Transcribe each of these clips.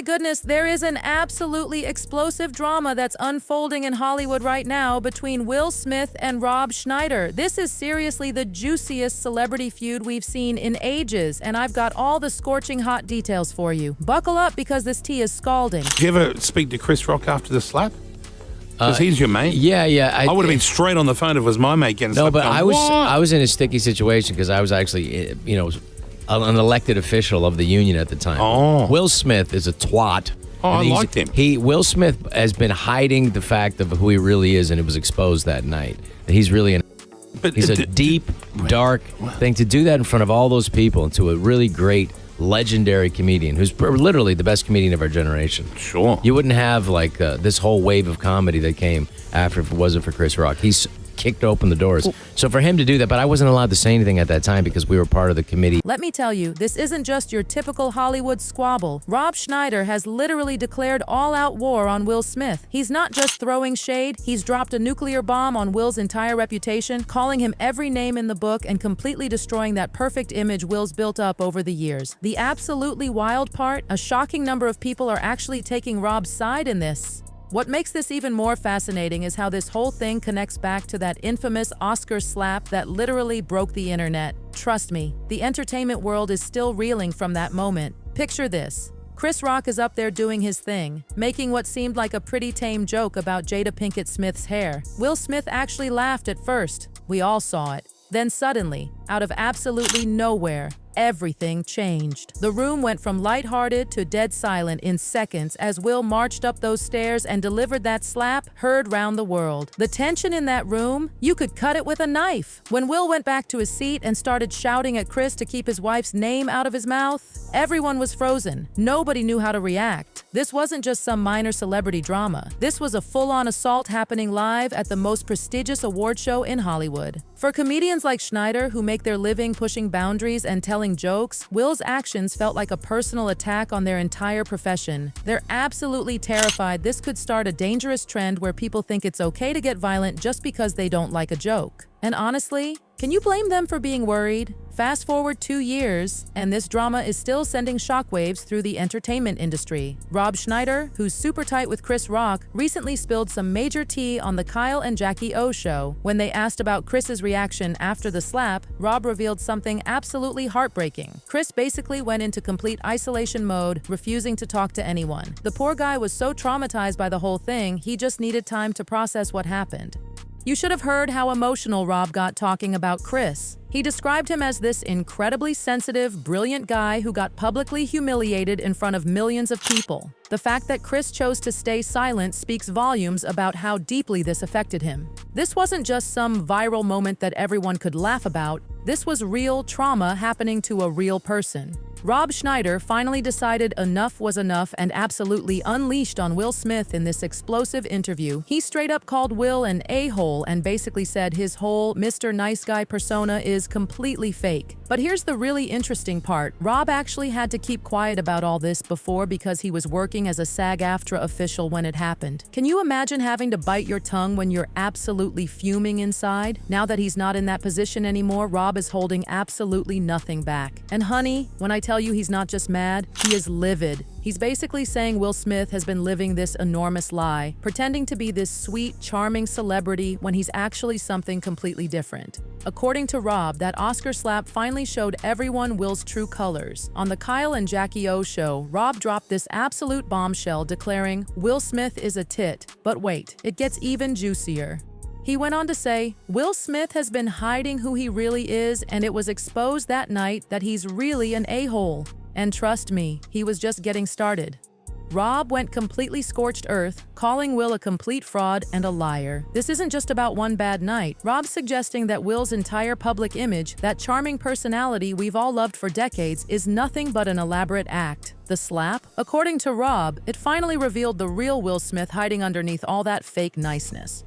my goodness, there is an absolutely explosive drama that's unfolding in Hollywood right now between Will Smith and Rob Schneider. This is seriously the juiciest celebrity feud we've seen in ages, and I've got all the scorching hot details for you. Buckle up because this tea is scalding. Did you ever speak to Chris Rock after the slap? Because he's your mate. Yeah. I would have been straight on the phone if it was my mate getting slapped. No, but I was in a sticky situation because I was actually, an elected official of the union at the time. Oh. Will Smith is a twat. Oh, I liked him. Will Smith has been hiding the fact of who he really is, and it was exposed that night. He's really he's a deep, dark thing. To do that in front of all those people and to a really great, legendary comedian who's literally the best comedian of our generation. Sure. You wouldn't have this whole wave of comedy that came after if it wasn't for Chris Rock. He's kicked open the doors. So for him to do that, but I wasn't allowed to say anything at that time because we were part of the committee. Let me tell you, this isn't just your typical Hollywood squabble. Rob Schneider has literally declared all-out war on Will Smith. He's not just throwing shade, he's dropped a nuclear bomb on Will's entire reputation, calling him every name in the book and completely destroying that perfect image Will's built up over the years. The absolutely wild part, a shocking number of people are actually taking Rob's side in this. What makes this even more fascinating is how this whole thing connects back to that infamous Oscar slap that literally broke the internet. Trust me, the entertainment world is still reeling from that moment. Picture this. Chris Rock is up there doing his thing, making what seemed like a pretty tame joke about Jada Pinkett Smith's hair. Will Smith actually laughed at first. We all saw it. Then suddenly, out of absolutely nowhere, everything changed. The room went from lighthearted to dead silent in seconds as Will marched up those stairs and delivered that slap heard round the world. The tension in that room, you could cut it with a knife. When Will went back to his seat and started shouting at Chris to keep his wife's name out of his mouth, everyone was frozen. Nobody knew how to react. This wasn't just some minor celebrity drama. This was a full-on assault happening live at the most prestigious award show in Hollywood. For comedians like Schneider, who make their living pushing boundaries and telling jokes, Will's actions felt like a personal attack on their entire profession. They're absolutely terrified this could start a dangerous trend where people think it's okay to get violent just because they don't like a joke. And honestly, can you blame them for being worried? Fast forward 2 years, and this drama is still sending shockwaves through the entertainment industry. Rob Schneider, who's super tight with Chris Rock, recently spilled some major tea on the Kyle and Jackie O show. When they asked about Chris's reaction after the slap, Rob revealed something absolutely heartbreaking. Chris basically went into complete isolation mode, refusing to talk to anyone. The poor guy was so traumatized by the whole thing, he just needed time to process what happened. You should have heard how emotional Rob got talking about Chris. He described him as this incredibly sensitive, brilliant guy who got publicly humiliated in front of millions of people. The fact that Chris chose to stay silent speaks volumes about how deeply this affected him. This wasn't just some viral moment that everyone could laugh about. This was real trauma happening to a real person. Rob Schneider finally decided enough was enough and absolutely unleashed on Will Smith in this explosive interview. He straight up called Will an a-hole and basically said his whole Mr. Nice Guy persona is completely fake. But here's the really interesting part. Rob actually had to keep quiet about all this before because he was working as a SAG-AFTRA official when it happened. Can you imagine having to bite your tongue when you're absolutely fuming inside? Now that he's not in that position anymore, Rob is holding absolutely nothing back. And honey, when I tell you he's not just mad, he is livid. He's basically saying Will Smith has been living this enormous lie, pretending to be this sweet, charming celebrity when he's actually something completely different. According to Rob, that Oscar slap finally showed everyone Will's true colors. On the Kyle and Jackie O show, Rob dropped this absolute bombshell declaring, "Will Smith is a tit." But wait, it gets even juicier. He went on to say, Will Smith has been hiding who he really is, and it was exposed that night that he's really an a-hole. And trust me, he was just getting started. Rob went completely scorched earth, calling Will a complete fraud and a liar. This isn't just about one bad night. Rob's suggesting that Will's entire public image, that charming personality we've all loved for decades, is nothing but an elaborate act. The slap? According to Rob, it finally revealed the real Will Smith hiding underneath all that fake niceness.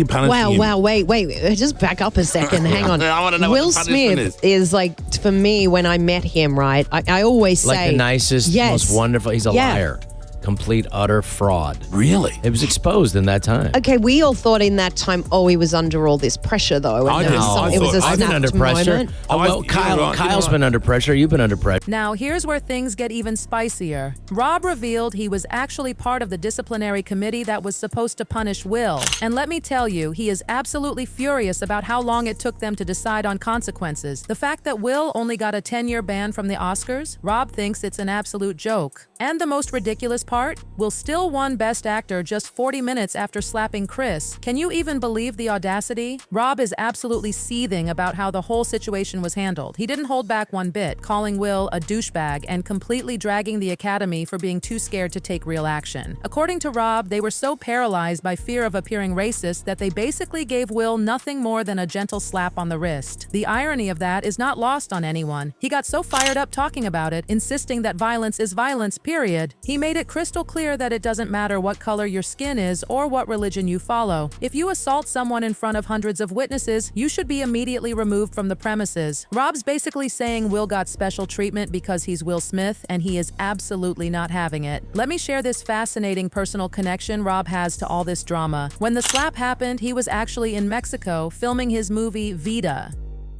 Wow, wait, just back up a second, hang on. I want to know Will what the punishment Smith is like, for me, when I met him, right, I always say... Like the nicest, most wonderful, he's a liar. complete, utter fraud. Really? It was exposed in that time. Okay, we all thought in that time, he was under all this pressure, though. And it was a I've been under snapped pressure. moment. Well, Kyle's been under pressure. You've been under pressure. Now, here's where things get even spicier. Rob revealed he was actually part of the disciplinary committee that was supposed to punish Will. And let me tell you, he is absolutely furious about how long it took them to decide on consequences. The fact that Will only got a 10-year ban from the Oscars, Rob thinks it's an absolute joke. And the most ridiculous part, Will still won Best Actor just 40 minutes after slapping Chris. Can you even believe the audacity? Rob is absolutely seething about how the whole situation was handled. He didn't hold back one bit, calling Will a douchebag and completely dragging the Academy for being too scared to take real action. According to Rob, they were so paralyzed by fear of appearing racist that they basically gave Will nothing more than a gentle slap on the wrist. The irony of that is not lost on anyone. He got so fired up talking about it, insisting that violence is violence, period. He made it crystal clear that it doesn't matter what color your skin is or what religion you follow. If you assault someone in front of hundreds of witnesses, you should be immediately removed from the premises. Rob's basically saying Will got special treatment because he's Will Smith, and he is absolutely not having it. Let me share this fascinating personal connection Rob has to all this drama. When the slap happened, he was actually in Mexico filming his movie Vida.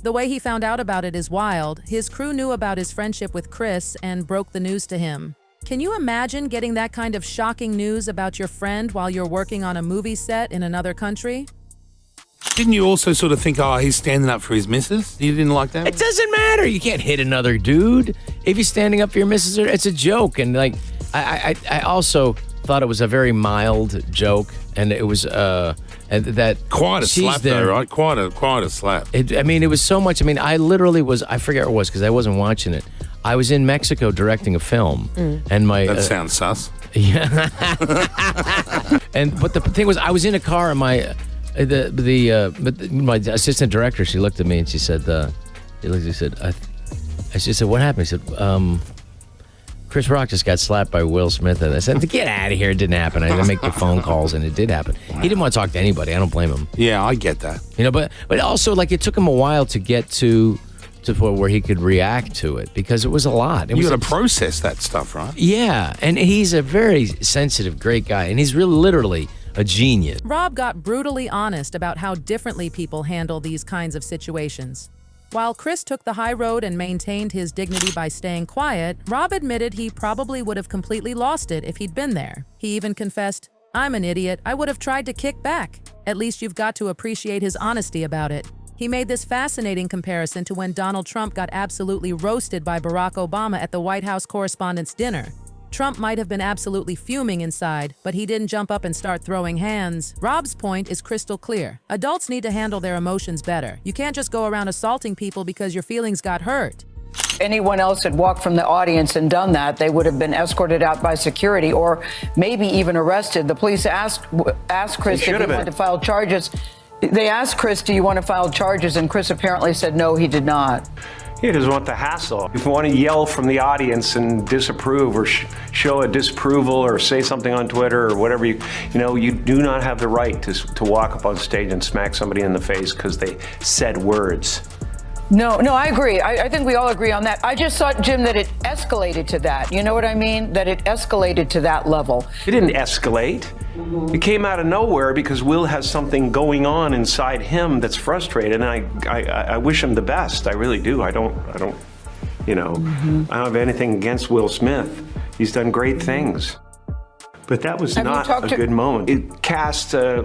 The way he found out about it is wild. His crew knew about his friendship with Chris and broke the news to him. Can you imagine getting that kind of shocking news about your friend while you're working on a movie set in another country? Didn't you also sort of think, he's standing up for his missus? You didn't like that? It doesn't matter. You can't hit another dude. If you're standing up for your missus, it's a joke. And like, I also thought it was a very mild joke, and it was and that quite a slap there, though, right? Quite a slap. It was so much. I mean, I literally was. I forget what it was because I wasn't watching it. I was in Mexico directing a film, and my that sounds sus. Yeah. But the thing was, I was in a car, and my assistant director, she looked at me and she said, she said, what happened? He said, Chris Rock just got slapped by Will Smith. And I said, get out of here. It didn't happen. I didn't make the phone calls, and it did happen. He didn't want to talk to anybody. I don't blame him. Yeah, I get that. But also, like, it took him a while to get to the point where he could react to it, because it was a lot. You got to process that stuff, right? Yeah, and he's a very sensitive, great guy, and he's really literally a genius. Rob got brutally honest about how differently people handle these kinds of situations. While Chris took the high road and maintained his dignity by staying quiet, Rob admitted he probably would have completely lost it if he'd been there. He even confessed, "I'm an idiot. I would have tried to kick back." At least you've got to appreciate his honesty about it. He made this fascinating comparison to when Donald Trump got absolutely roasted by Barack Obama at the White House Correspondents' Dinner. Trump might have been absolutely fuming inside, but he didn't jump up and start throwing hands. Rob's point is crystal clear. Adults need to handle their emotions better. You can't just go around assaulting people because your feelings got hurt. Anyone else had walked from the audience and done that, they would have been escorted out by security or maybe even arrested. The police asked Chris if he wanted to file charges. They asked Chris, do you want to file charges? And Chris apparently said no, he did not. He doesn't want the hassle. If you want to yell from the audience and disapprove or show a disapproval or say something on Twitter or whatever, you do not have the right to walk up on stage and smack somebody in the face because they said words. No, I agree. I think we all agree on that. I just thought, Jim, that it escalated to that. You know what I mean? That it escalated to that level. It didn't escalate. It came out of nowhere because Will has something going on inside him that's frustrated, and I wish him the best. I really do. I don't have anything against Will Smith. He's done great things. But that was not a good moment. It cast a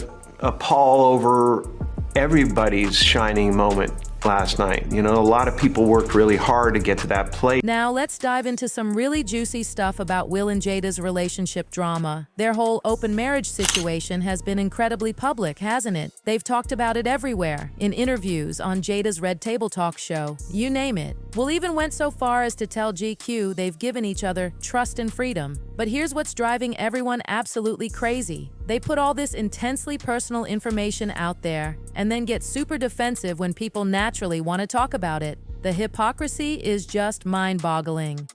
pall over everybody's shining moment last night. A lot of people worked really hard to get to that place. Now let's dive into some really juicy stuff about Will and Jada's relationship drama. Their whole open marriage situation has been incredibly public, hasn't it? They've talked about it everywhere, in interviews, on Jada's Red Table Talk show, you name it. Will even went so far as to tell GQ they've given each other trust and freedom. But here's what's driving everyone absolutely crazy. They put all this intensely personal information out there and then get super defensive when people naturally want to talk about it. The hypocrisy is just mind-boggling.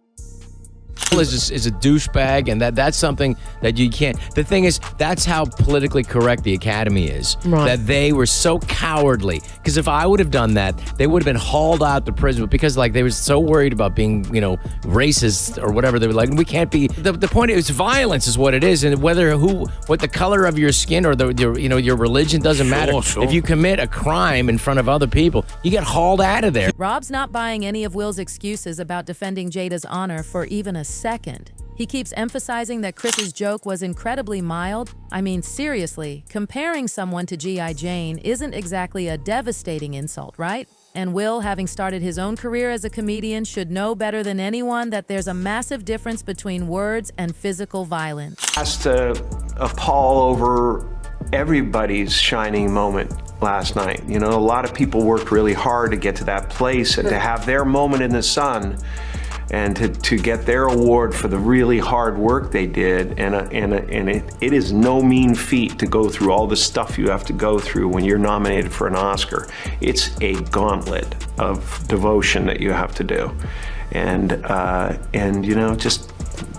is a douchebag, and that's something that you can't. The thing is, that's how politically correct the Academy is. Right. That they were so cowardly. Because if I would have done that, they would have been hauled out to prison. Because like they were so worried about being, racist or whatever. They were like, we can't be. The point is, violence is what it is, and what the color of your skin or your religion doesn't matter. Sure. If you commit a crime in front of other people, you get hauled out of there. Rob's not buying any of Will's excuses about defending Jada's honor for even a second. He keeps emphasizing that Chris's joke was incredibly mild. I mean, seriously, comparing someone to G.I. Jane isn't exactly a devastating insult, right? And Will, having started his own career as a comedian, should know better than anyone that there's a massive difference between words and physical violence. Has to appall over everybody's shining moment last night. A lot of people worked really hard to get to that place and to have their moment in the sun and to get their award for the really hard work they did. And it is no mean feat to go through all the stuff you have to go through when you're nominated for an Oscar. It's a gauntlet of devotion that you have to do. And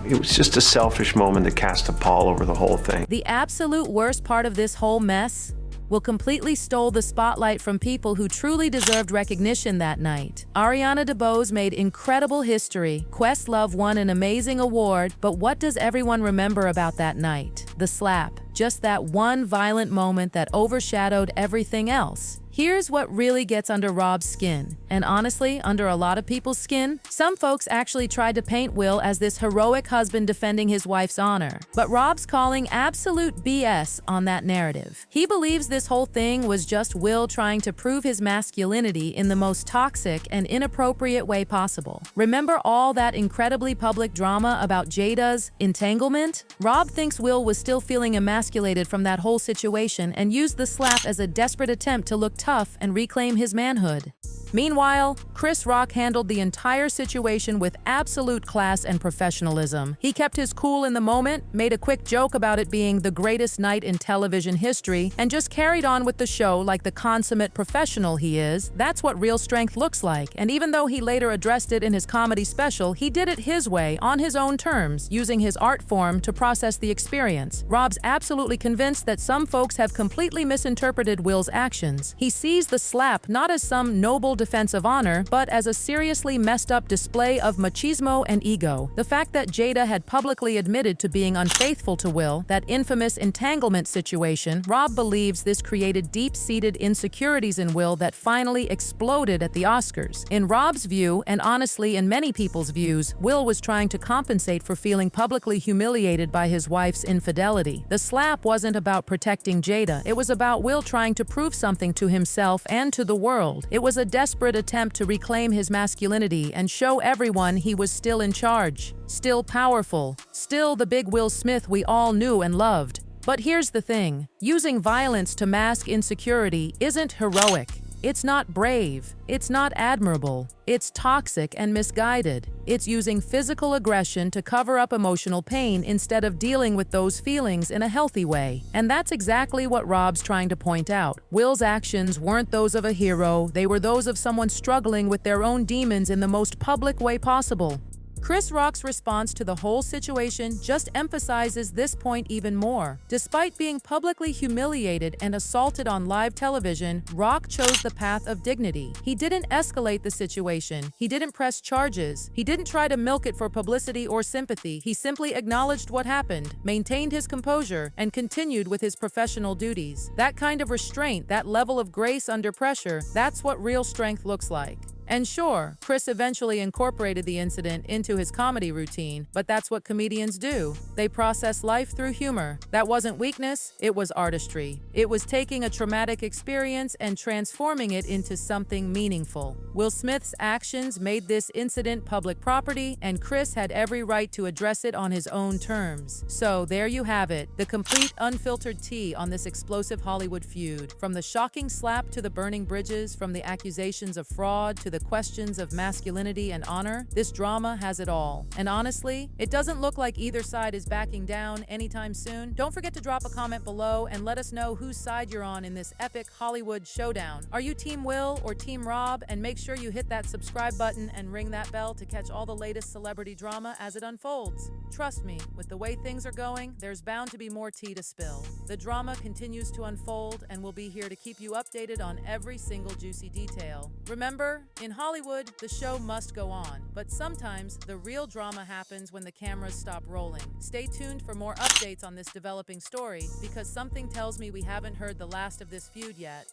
it was just a selfish moment that cast a pall over the whole thing. The absolute worst part of this whole mess, Will completely stole the spotlight from people who truly deserved recognition that night. Ariana DeBose made incredible history. Questlove won an amazing award, but what does everyone remember about that night? The slap. Just that one violent moment that overshadowed everything else. Here's what really gets under Rob's skin, and honestly, under a lot of people's skin. Some folks actually tried to paint Will as this heroic husband defending his wife's honor, but Rob's calling absolute BS on that narrative. He believes this whole thing was just Will trying to prove his masculinity in the most toxic and inappropriate way possible. Remember all that incredibly public drama about Jada's entanglement? Rob thinks Will was still feeling emasculated from that whole situation and used the slap as a desperate attempt to look tough and reclaim his manhood. Meanwhile, Chris Rock handled the entire situation with absolute class and professionalism. He kept his cool in the moment, made a quick joke about it being the greatest night in television history, and just carried on with the show like the consummate professional he is. That's what real strength looks like. And even though he later addressed it in his comedy special, he did it his way, on his own terms, using his art form to process the experience. Rob's absolutely convinced that some folks have completely misinterpreted Will's actions. He sees the slap not as some noble defense of honor, but as a seriously messed up display of machismo and ego. The fact that Jada had publicly admitted to being unfaithful to Will, that infamous entanglement situation, Rob believes this created deep-seated insecurities in Will that finally exploded at the Oscars. In Rob's view, and honestly in many people's views, Will was trying to compensate for feeling publicly humiliated by his wife's infidelity. The slap wasn't about protecting Jada, it was about Will trying to prove something to himself and to the world. It was a desperate attempt to reclaim his masculinity and show everyone he was still in charge, still powerful, still the big Will Smith we all knew and loved. But here's the thing, using violence to mask insecurity isn't heroic. It's not brave. It's not admirable. It's toxic and misguided. It's using physical aggression to cover up emotional pain instead of dealing with those feelings in a healthy way. And that's exactly what Rob's trying to point out. Will's actions weren't those of a hero. They were those of someone struggling with their own demons in the most public way possible. Chris Rock's response to the whole situation just emphasizes this point even more. Despite being publicly humiliated and assaulted on live television, Rock chose the path of dignity. He didn't escalate the situation. He didn't press charges. He didn't try to milk it for publicity or sympathy. He simply acknowledged what happened, maintained his composure, and continued with his professional duties. That kind of restraint, that level of grace under pressure, that's what real strength looks like. And sure, Chris eventually incorporated the incident into his comedy routine, but that's what comedians do. They process life through humor. That wasn't weakness, it was artistry. It was taking a traumatic experience and transforming it into something meaningful. Will Smith's actions made this incident public property, and Chris had every right to address it on his own terms. So there you have it, the complete unfiltered tea on this explosive Hollywood feud. From the shocking slap to the burning bridges, from the accusations of fraud to the the questions of masculinity and honor, this drama has it all. And honestly, it doesn't look like either side is backing down anytime soon. Don't forget to drop a comment below and let us know whose side you're on in this epic Hollywood showdown. Are you Team Will or Team Rob? And make sure you hit that subscribe button and ring that bell to catch all the latest celebrity drama as it unfolds. Trust me, with the way things are going, there's bound to be more tea to spill. The drama continues to unfold, and we'll be here to keep you updated on every single juicy detail. Remember, in Hollywood, the show must go on, but sometimes the real drama happens when the cameras stop rolling. Stay tuned for more updates on this developing story, because something tells me we haven't heard the last of this feud yet.